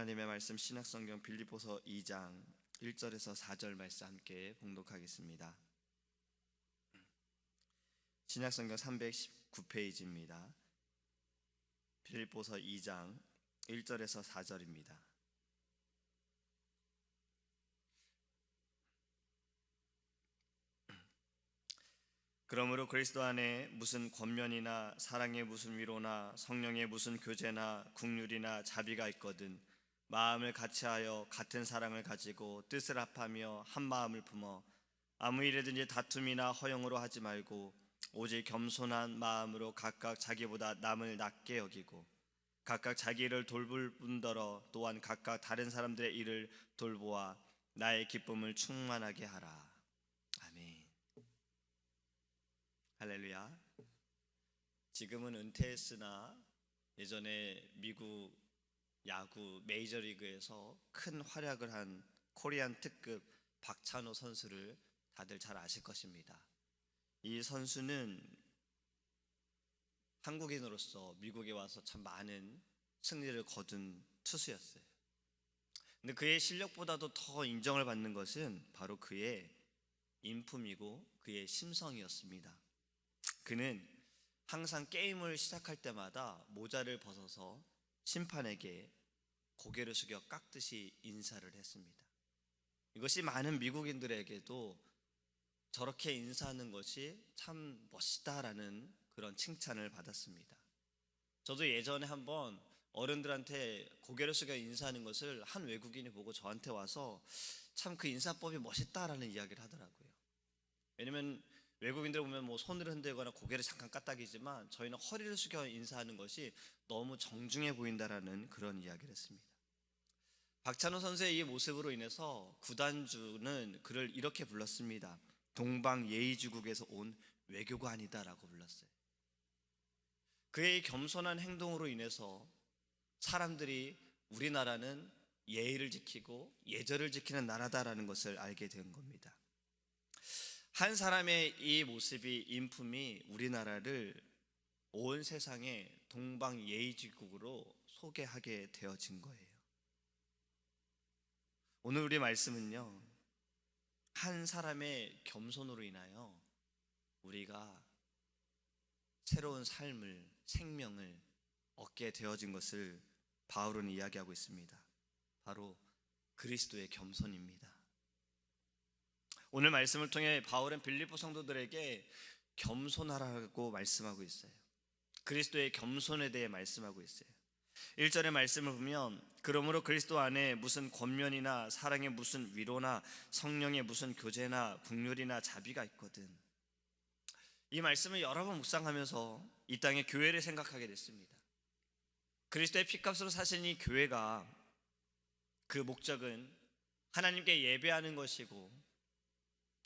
하나님의 말씀 신약성경 빌립보서 2장 1절에서 4절 말씀 함께 봉독하겠습니다. 신약성경 319페이지입니다. 빌립보서 2장 1절에서 4절입니다. 그러므로 그리스도 안에 무슨 권면이나 사랑의 무슨 위로나 성령의 무슨 교제나 국률이나 자비가 있거든 마음을 같이하여 같은 사랑을 가지고 뜻을 합하며 한 마음을 품어 아무 일에든지 다툼이나 허용으로 하지 말고 오직 겸손한 마음으로 각각 자기보다 남을 낮게 여기고 각각 자기 일을 돌볼 뿐더러 또한 각각 다른 사람들의 일을 돌보아 나의 기쁨을 충만하게 하라. 아멘. 할렐루야. 지금은 은퇴했으나 예전에 미국 야구 메이저리그에서 큰 활약을 한 코리안 특급 박찬호 선수를 다들 잘 아실 것입니다. 이 선수는 한국인으로서 미국에 와서 참 많은 승리를 거둔 투수였어요. 근데 그의 실력보다도 더 인정을 받는 것은 바로 그의 인품이고 그의 심성이었습니다. 그는 항상 게임을 시작할 때마다 모자를 벗어서 심판에게 고개를 숙여 깎듯이 인사를 했습니다. 이것이 많은 미국인들에게도 저렇게 인사하는 것이 참 멋있다라는 그런 칭찬을 받았습니다. 저도 예전에 한번 어른들한테 고개를 숙여 인사하는 것을 한 외국인이 보고 저한테 와서 참 그 인사법이 멋있다라는 이야기를 하더라고요. 왜냐면 외국인들 보면 뭐 손을 흔들거나 고개를 잠깐 까딱이지만 저희는 허리를 숙여 인사하는 것이 너무 정중해 보인다라는 그런 이야기를 했습니다. 박찬호 선수의 이 모습으로 인해서 구단주는 그를 이렇게 불렀습니다. 동방예의지국에서 온 외교관이다라고 불렀어요. 그의 겸손한 행동으로 인해서 사람들이 우리나라는 예의를 지키고 예절을 지키는 나라다라는 것을 알게 된 겁니다. 한 사람의 이 모습이 인품이 우리나라를 온 세상에 동방예의지국으로 소개하게 되어진 거예요. 오늘 우리 말씀은요, 한 사람의 겸손으로 인하여 우리가 새로운 삶을, 생명을 얻게 되어진 것을 바울은 이야기하고 있습니다. 바로 그리스도의 겸손입니다. 오늘 말씀을 통해 바울은 빌립보 성도들에게 겸손하라고 말씀하고 있어요. 그리스도의 겸손에 대해 말씀하고 있어요. 1절의 말씀을 보면 그러므로 그리스도 안에 무슨 권면이나 사랑의 무슨 위로나 성령의 무슨 교제나 국률이나 자비가 있거든. 이 말씀을 여러 번 묵상하면서 이 땅의 교회를 생각하게 됐습니다. 그리스도의 피값으로 사신 이 교회가 그 목적은 하나님께 예배하는 것이고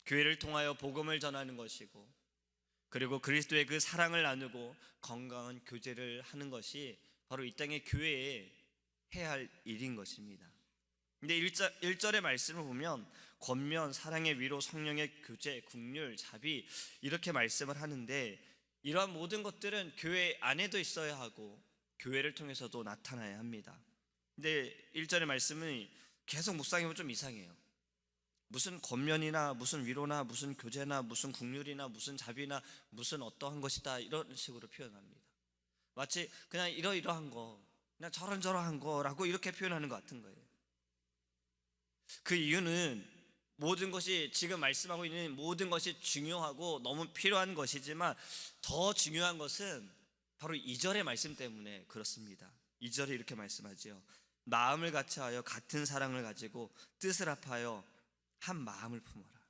교회를 통하여 복음을 전하는 것이고 그리고 그리스도의 그 사랑을 나누고 건강한 교제를 하는 것이 바로 이 땅의 교회에 해야 할 일인 것입니다. 근데 1절의 말씀을 보면 권면, 사랑의 위로, 성령의 교제, 국률, 자비 이렇게 말씀을 하는데 이러한 모든 것들은 교회 안에도 있어야 하고 교회를 통해서도 나타나야 합니다. 근데 1절의 말씀은 계속 묵상해보면 좀 이상해요. 무슨 권면이나 무슨 위로나 무슨 교제나 무슨 국률이나 무슨 자비나 무슨 어떠한 것이다 이런 식으로 표현합니다. 마치 그냥 이러이러한 거, 그냥 저런저러한 거라고 이렇게 표현하는 것 같은 거예요. 그 이유는 모든 것이 지금 말씀하고 있는 모든 것이 중요하고 너무 필요한 것이지만 더 중요한 것은 바로 2절의 말씀 때문에 그렇습니다. 2절에 이렇게 말씀하죠. 마음을 같이하여 같은 사랑을 가지고 뜻을 합하여 한 마음을 품어라.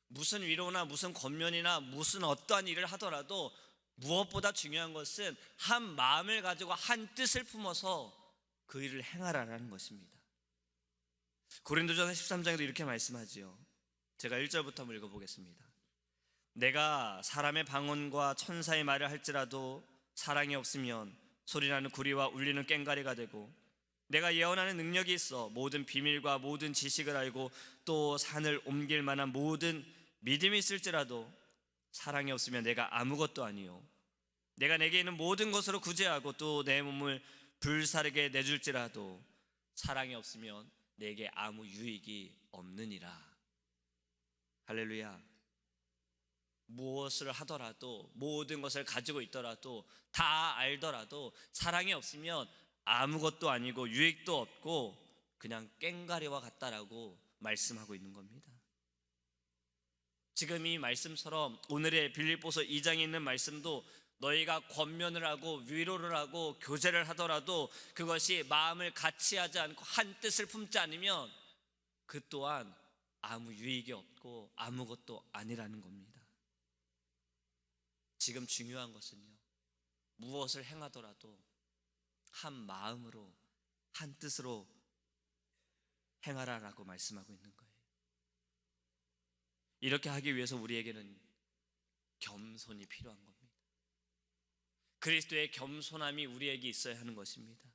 무슨 위로나 무슨 권면이나 무슨 어떠한 일을 하더라도 무엇보다 중요한 것은 한 마음을 가지고 한 뜻을 품어서 그 일을 행하라는 것입니다. 고린도전서 13장에도 이렇게 말씀하지요. 제가 1절부터 한번 읽어보겠습니다. 내가 사람의 방언과 천사의 말을 할지라도 사랑이 없으면 소리나는 구리와 울리는 꽹과리가 되고 내가 예언하는 능력이 있어 모든 비밀과 모든 지식을 알고 또 산을 옮길 만한 모든 믿음이 있을지라도 사랑이 없으면 내가 아무것도 아니요 내가 내게 있는 모든 것으로 구제하고 또 내 몸을 불사르게 내줄지라도 사랑이 없으면 내게 아무 유익이 없느니라. 할렐루야. 무엇을 하더라도, 모든 것을 가지고 있더라도, 다 알더라도 사랑이 없으면 아무것도 아니고 유익도 없고 그냥 꽹가리와 같다라고 말씀하고 있는 겁니다. 지금 이 말씀처럼 오늘의 빌립보서 2장에 있는 말씀도 너희가 권면을 하고 위로를 하고 교제를 하더라도 그것이 마음을 같이하지 않고 한 뜻을 품지 않으면 그 또한 아무 유익이 없고 아무것도 아니라는 겁니다. 지금 중요한 것은요, 무엇을 행하더라도 한 마음으로 한 뜻으로 행하라라고 말씀하고 있는 거예요. 이렇게 하기 위해서 우리에게는 겸손이 필요한 겁니다. 그리스도의 겸손함이 우리에게 있어야 하는 것입니다.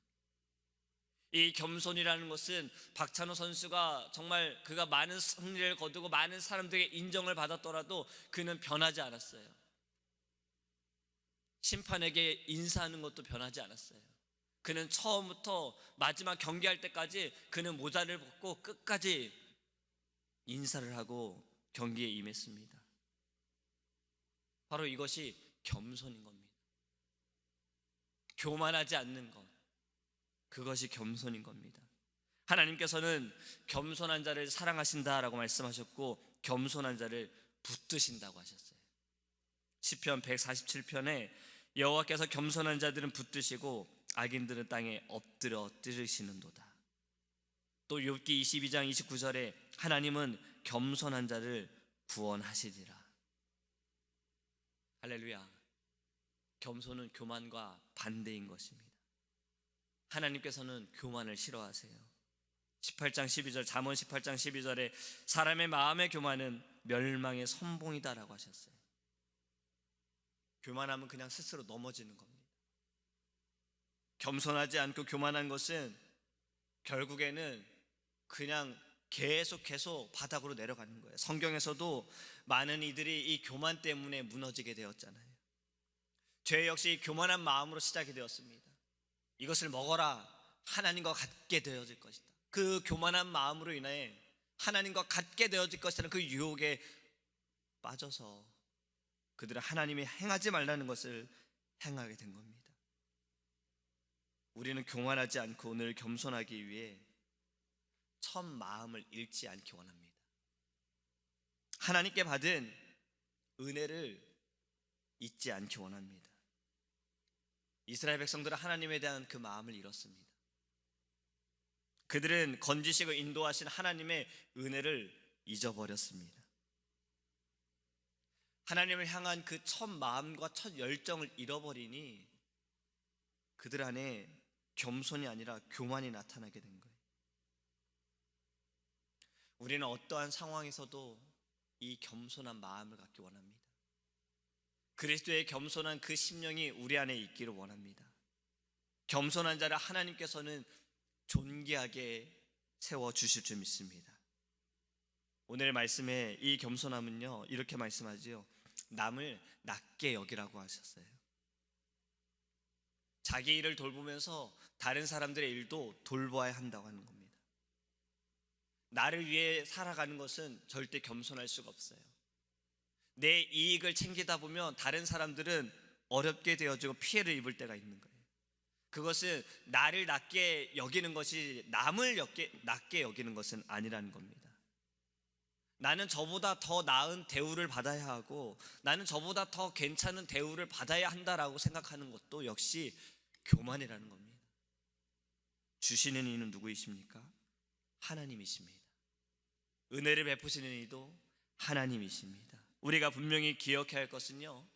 이 겸손이라는 것은 박찬호 선수가 정말 그가 많은 승리를 거두고 많은 사람들에게 인정을 받았더라도 그는 변하지 않았어요. 심판에게 인사하는 것도 변하지 않았어요. 그는 처음부터 마지막 경기할 때까지 그는 모자를 벗고 끝까지 인사를 하고 경기에 임했습니다. 바로 이것이 겸손인 겁니다. 교만하지 않는 것, 그것이 겸손인 겁니다. 하나님께서는 겸손한 자를 사랑하신다라고 말씀하셨고 겸손한 자를 붙드신다고 하셨어요. 시편 147편에 여호와께서 겸손한 자들은 붙드시고 악인들은 땅에 엎드려 뜨르시는도다. 또 욥기 22장 29절에 하나님은 겸손한 자를 구원하시리라. 할렐루야. 겸손은 교만과 반대인 것입니다. 하나님께서는 교만을 싫어하세요. 18장 12절, 잠언 18장 12절에 사람의 마음의 교만은 멸망의 선봉이다라고 하셨어요. 교만하면 그냥 스스로 넘어지는 겁니다. 겸손하지 않고 교만한 것은 결국에는 그냥 계속 바닥으로 내려가는 거예요. 성경에서도 많은 이들이 이 교만 때문에 무너지게 되었잖아요. 죄 역시 교만한 마음으로 시작이 되었습니다. 이것을 먹어라, 하나님과 같게 되어질 것이다. 그 교만한 마음으로 인해 하나님과 같게 되어질 것이라는 그 유혹에 빠져서 그들은 하나님이 행하지 말라는 것을 행하게 된 겁니다. 우리는 교만하지 않고 오늘 겸손하기 위해 첫 마음을 잃지 않기 원합니다. 하나님께 받은 은혜를 잊지 않기 원합니다. 이스라엘 백성들은 하나님에 대한 그 마음을 잃었습니다. 그들은 건지시고 인도하신 하나님의 은혜를 잊어버렸습니다. 하나님을 향한 그 첫 마음과 첫 열정을 잃어버리니 그들 안에 겸손이 아니라 교만이 나타나게 된 거예요. 우리는 어떠한 상황에서도 이 겸손한 마음을 갖기 원합니다. 그리스도의 겸손한 그 심령이 우리 안에 있기를 원합니다. 겸손한 자를 하나님께서는 존귀하게 세워주실 줄 믿습니다. 오늘 말씀에 이 겸손함은요, 이렇게 말씀하지요. 남을 낮게 여기라고 하셨어요. 자기 일을 돌보면서 다른 사람들의 일도 돌보아야 한다고 하는 겁니다. 나를 위해 살아가는 것은 절대 겸손할 수가 없어요. 내 이익을 챙기다 보면 다른 사람들은 어렵게 되어지고 피해를 입을 때가 있는 거예요. 그것은 나를 낮게 여기는 것이 남을 낮게 여기는 것은 아니라는 겁니다. 나는 저보다 더 나은 대우를 받아야 하고 나는 저보다 더 괜찮은 대우를 받아야 한다라고 생각하는 것도 역시 교만이라는 겁니다. 주시는 이는 누구이십니까? 하나님이십니다. 은혜를 베푸시는 이도 하나님이십니다. 우리가 분명히 기억해야 할 것은요,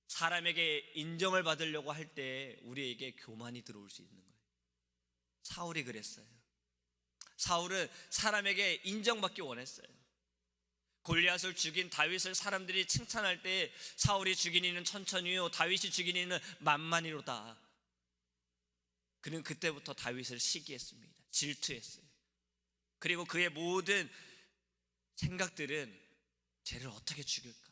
사람에게 인정을 받으려고 할 때 우리에게 교만이 들어올 수 있는 거예요. 사울이 그랬어요. 사울은 사람에게 인정받기 원했어요. 골리앗을 죽인 다윗을 사람들이 칭찬할 때 사울이 죽인 이는 천천히요, 다윗이 죽인 이는 만만히로다. 그는 그때부터 다윗을 시기했습니다. 질투했어요. 그리고 그의 모든 생각들은 쟤를 어떻게 죽일까,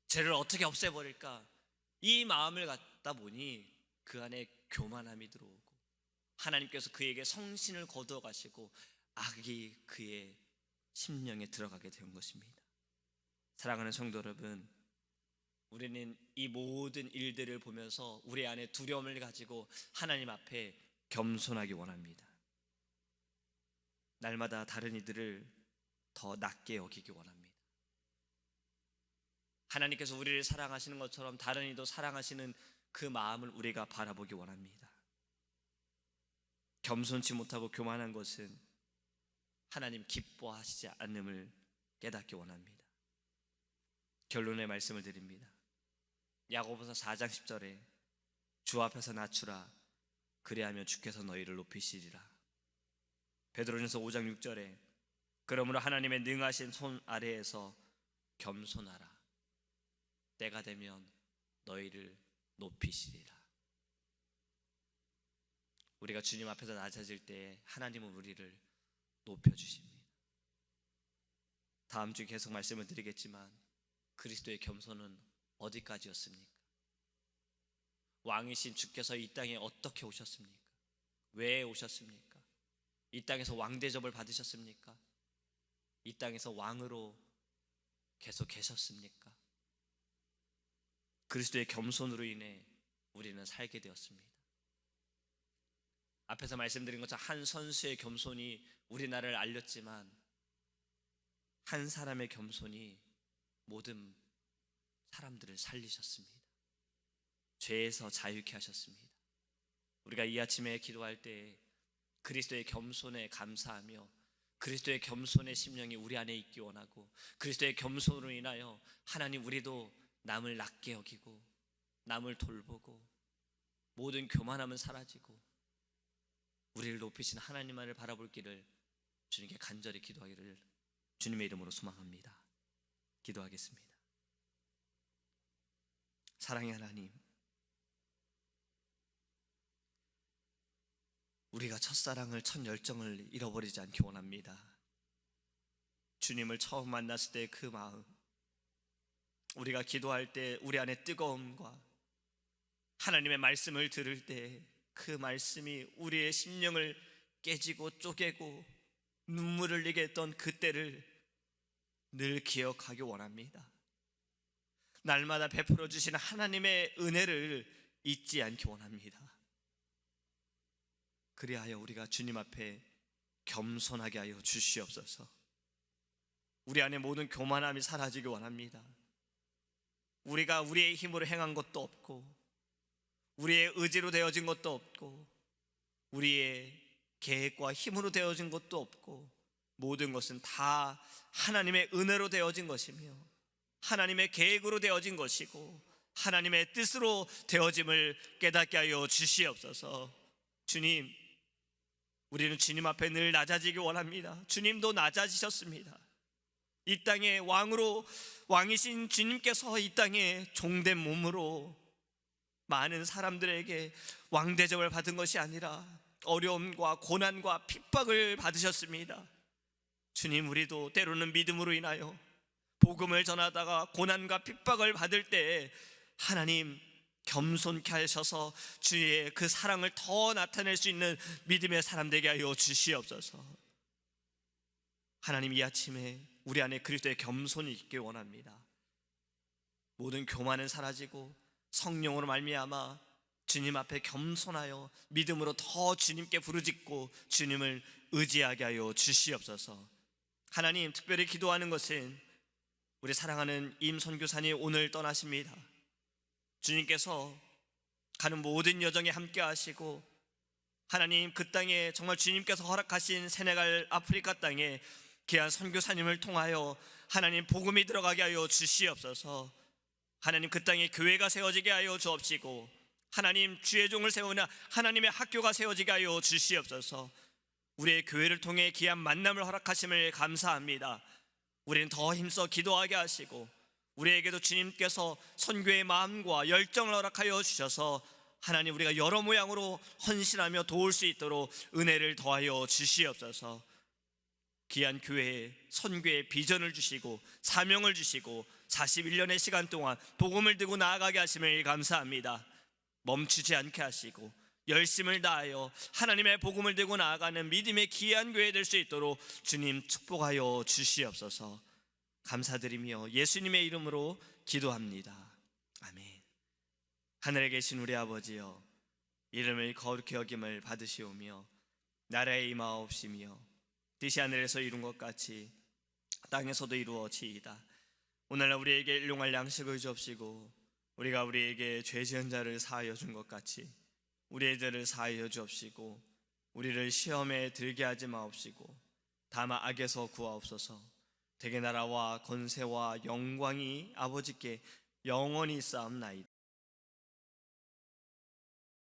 쟤를 어떻게 없애버릴까, 이 마음을 갖다 보니 그 안에 교만함이 들어오고 하나님께서 그에게 성신을 거두어 가시고 악이 그의 심령에 들어가게 된 것입니다. 사랑하는 성도 여러분, 우리는 이 모든 일들을 보면서 우리 안에 두려움을 가지고 하나님 앞에 겸손하기 원합니다. 날마다 다른 이들을 더 낮게 여기기 원합니다. 하나님께서 우리를 사랑하시는 것처럼 다른 이도 사랑하시는 그 마음을 우리가 바라보기 원합니다. 겸손치 못하고 교만한 것은 하나님 기뻐하시지 않음을 깨닫기 원합니다. 결론의 말씀을 드립니다. 야고보서 4장 10절에 주 앞에서 낮추라, 그리하면 주께서 너희를 높이시리라. 베드로전서 5장 6절에 그러므로 하나님의 능하신 손 아래에서 겸손하라, 때가 되면 너희를 높이시리라. 우리가 주님 앞에서 낮아질 때 하나님은 우리를 높여주십니다. 다음 주 계속 말씀을 드리겠지만 그리스도의 겸손은 어디까지였습니까? 왕이신 주께서 이 땅에 어떻게 오셨습니까? 왜 오셨습니까? 이 땅에서 왕 대접을 받으셨습니까? 이 땅에서 왕으로 계속 계셨습니까? 그리스도의 겸손으로 인해 우리는 살게 되었습니다. 앞에서 말씀드린 것처럼 한 선수의 겸손이 우리나라를 알렸지만 한 사람의 겸손이 모든 사람들을 살리셨습니다. 죄에서 자유케 하셨습니다. 우리가 이 아침에 기도할 때 그리스도의 겸손에 감사하며 그리스도의 겸손의 심령이 우리 안에 있기 원하고 그리스도의 겸손으로 인하여 하나님 우리도 남을 낮게 여기고 남을 돌보고 모든 교만함은 사라지고 우리를 높이신 하나님만을 바라볼 길을 주님께 간절히 기도하기를 주님의 이름으로 소망합니다. 기도하겠습니다. 사랑의 하나님, 우리가 첫사랑을 첫 열정을 잃어버리지 않기 원합니다. 주님을 처음 만났을 때 그 마음, 우리가 기도할 때 우리 안에 뜨거움과 하나님의 말씀을 들을 때 그 말씀이 우리의 심령을 깨지고 쪼개고 눈물을 흘리게 했던 그때를 늘 기억하기 원합니다. 날마다 베풀어 주시는 하나님의 은혜를 잊지 않기 원합니다. 그리하여 우리가 주님 앞에 겸손하게 하여 주시옵소서. 우리 안에 모든 교만함이 사라지기 원합니다. 우리가 우리의 힘으로 행한 것도 없고 우리의 의지로 되어진 것도 없고 우리의 계획과 힘으로 되어진 것도 없고 모든 것은 다 하나님의 은혜로 되어진 것이며 하나님의 계획으로 되어진 것이고 하나님의 뜻으로 되어짐을 깨닫게 하여 주시옵소서. 주님, 우리는 주님 앞에 늘 낮아지기 원합니다. 주님도 낮아지셨습니다. 이 땅의 왕이신 주님께서 이 땅에 종된 몸으로 많은 사람들에게 왕 대접을 받은 것이 아니라 어려움과 고난과 핍박을 받으셨습니다. 주님, 우리도 때로는 믿음으로 인하여 복음을 전하다가 고난과 핍박을 받을 때 하나님 겸손케 하셔서 주의 그 사랑을 더 나타낼 수 있는 믿음의 사람 되게 하여 주시옵소서. 하나님, 이 아침에 우리 안에 그리스도의 겸손이 있길 원합니다. 모든 교만은 사라지고 성령으로 말미암아 주님 앞에 겸손하여 믿음으로 더 주님께 부르짖고 주님을 의지하게 하여 주시옵소서. 하나님, 특별히 기도하는 것은 우리 사랑하는 임 선교사님 오늘 떠나십니다. 주님께서 가는 모든 여정에 함께 하시고 하나님, 그 땅에 정말 주님께서 허락하신 세네갈 아프리카 땅에 귀한 선교사님을 통하여 하나님 복음이 들어가게 하여 주시옵소서. 하나님, 그 땅에 교회가 세워지게 하여 주옵시고 하나님, 주의 종을 세우는 하나님의 학교가 세워지게 하여 주시옵소서. 우리의 교회를 통해 귀한 만남을 허락하심을 감사합니다. 우리는 더 힘써 기도하게 하시고 우리에게도 주님께서 선교의 마음과 열정을 허락하여 주셔서 하나님, 우리가 여러 모양으로 헌신하며 도울 수 있도록 은혜를 더하여 주시옵소서. 귀한 교회에 선교의 비전을 주시고 사명을 주시고 41년의 시간 동안 복음을 들고 나아가게 하심을 감사합니다. 멈추지 않게 하시고 열심을 다하여 하나님의 복음을 들고 나아가는 믿음의 귀한 교회 될 수 있도록 주님 축복하여 주시옵소서. 감사드리며 예수님의 이름으로 기도합니다. 아멘. 하늘에 계신 우리 아버지여, 이름을 거룩히 여김을 받으시오며 나라의 임하옵시며 뜻이 하늘에서 이룬 것 같이 땅에서도 이루어지이다. 오늘날 우리에게 일용할 양식을 주옵시고 우리가 우리에게 죄 지은 자를 사하여 준 것 같이 우리의 죄를 사하여 주옵시고 우리를 시험에 들게 하지 마옵시고 다만 악에서 구하옵소서. 대개 나라와 권세와 영광이 아버지께 영원히 쌓옵나이다.